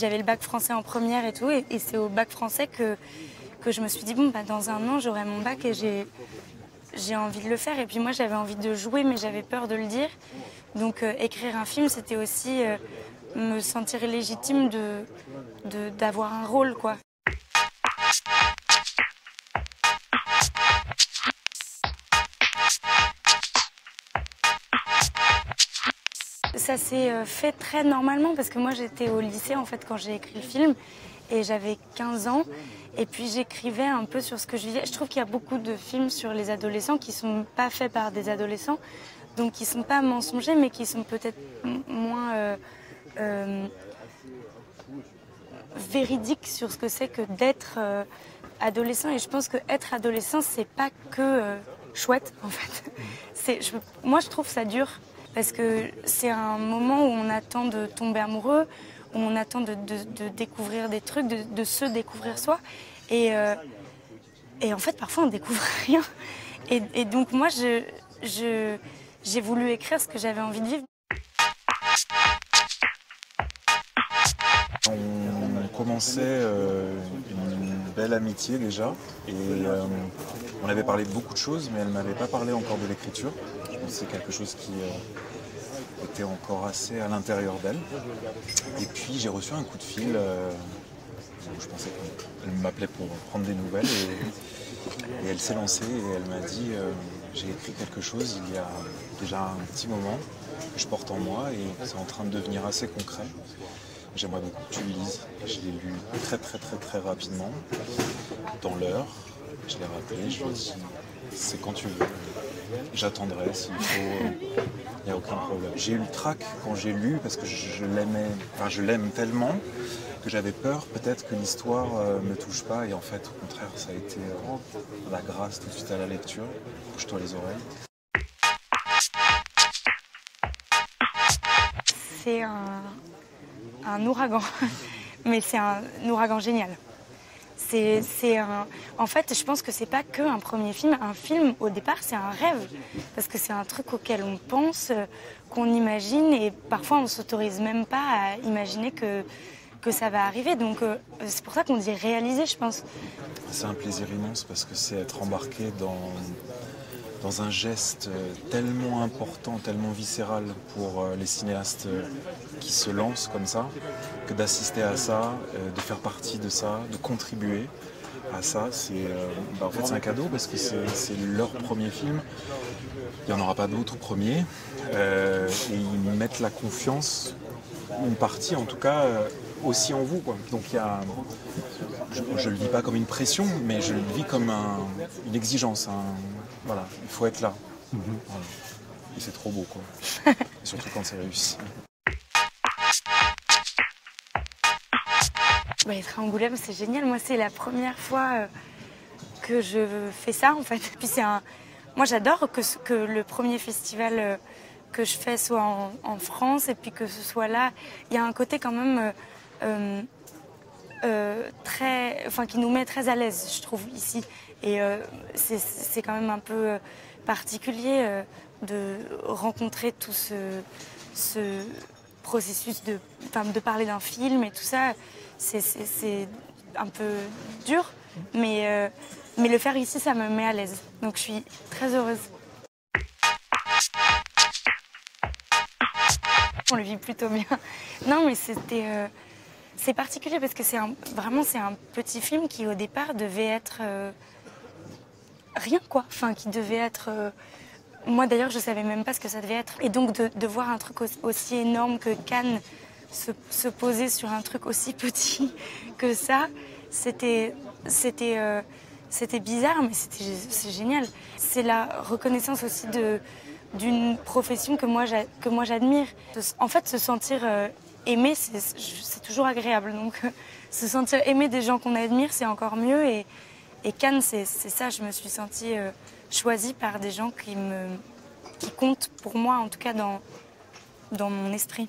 j'avais le bac français en première et tout, et c'est au bac français que je me suis dit, bon, bah, dans un an, j'aurai mon bac et j'ai envie de le faire. Et puis moi, j'avais envie de jouer, mais j'avais peur de le dire. Donc écrire un film, c'était aussi me sentir légitime d'avoir un rôle, quoi. Ça s'est fait très normalement parce que moi j'étais au lycée en fait quand j'ai écrit le film et j'avais 15 ans et puis j'écrivais un peu sur ce que je vivais. Je trouve qu'il y a beaucoup de films sur les adolescents qui sont pas faits par des adolescents, donc qui sont pas mensongers mais qui sont peut-être moins véridiques sur ce que c'est que d'être adolescent. Et je pense que être adolescent c'est pas que chouette en fait. Moi je trouve ça dur. Parce que c'est un moment où on attend de tomber amoureux, où on attend de découvrir des trucs, de se découvrir soi. Et en fait, parfois, on ne découvre rien. Et donc, moi, j'ai voulu écrire ce que j'avais envie de vivre. On commençait une belle amitié déjà. Et on avait parlé de beaucoup de choses, mais elle ne m'avait pas parlé encore de l'écriture. Je pense que c'est quelque chose qui était encore assez à l'intérieur d'elle. Et puis j'ai reçu un coup de fil où je pensais qu'elle m'appelait pour prendre des nouvelles. Et elle s'est lancée et elle m'a dit j'ai écrit quelque chose il y a déjà un petit moment que je porte en moi et c'est en train de devenir assez concret. J'aimerais beaucoup que tu le lises. Je l'ai lu très rapidement, dans l'heure. Je l'ai rappelé, je lui ai dit c'est quand tu veux. J'attendrai s'il faut, il n'y a aucun problème. J'ai eu le trac quand j'ai lu parce que je l'aime tellement que j'avais peur peut-être que l'histoire me touche pas et en fait au contraire ça a été la grâce tout de suite à la lecture. Couche-toi les oreilles. C'est un ouragan, mais c'est un ouragan génial. En fait, je pense que c'est pas qu'un premier film. Un film, au départ, c'est un rêve. Parce que c'est un truc auquel on pense, qu'on imagine, et parfois on s'autorise même pas à imaginer que ça va arriver. Donc c'est pour ça qu'on dit réaliser, je pense. C'est un plaisir immense parce que c'est être embarqué dans un geste tellement important, tellement viscéral pour les cinéastes qui se lancent comme ça, que d'assister à ça, de faire partie de ça, de contribuer à ça. En fait, c'est un cadeau parce que c'est leur premier film. Il n'y en aura pas d'autres premiers. Et ils mettent la confiance, une partie en tout cas, aussi en vous, quoi. Donc je ne le vis pas comme une pression, mais je le vis comme une exigence. Voilà, il faut être là. Voilà. Et c'est trop beau, quoi. Et surtout quand c'est réussi. Être à Angoulême, c'est génial. Moi, c'est la première fois que je fais ça, en fait. Puis moi, j'adore que le premier festival que je fais soit en France et puis que ce soit là. Il y a un côté quand même qui nous met très à l'aise, je trouve, ici. Et c'est quand même un peu particulier de rencontrer tout ce processus de parler d'un film et tout ça. C'est un peu dur, mais le faire ici, ça me met à l'aise. Donc je suis très heureuse. On le vit plutôt bien. Non, mais c'est particulier parce que c'est un petit film qui au départ devait être rien, quoi. Enfin, qui devait être... Moi d'ailleurs, je savais même pas ce que ça devait être. Et donc de voir un truc aussi énorme que Cannes se poser sur un truc aussi petit que ça, c'était bizarre, mais c'est génial. C'est la reconnaissance aussi d'une profession que moi j'admire. En fait, se sentir aimé, c'est toujours agréable. Donc, se sentir aimé des gens qu'on admire, c'est encore mieux. Et Cannes, c'est ça. Je me suis sentie choisie par des gens qui comptent pour moi, en tout cas dans mon esprit.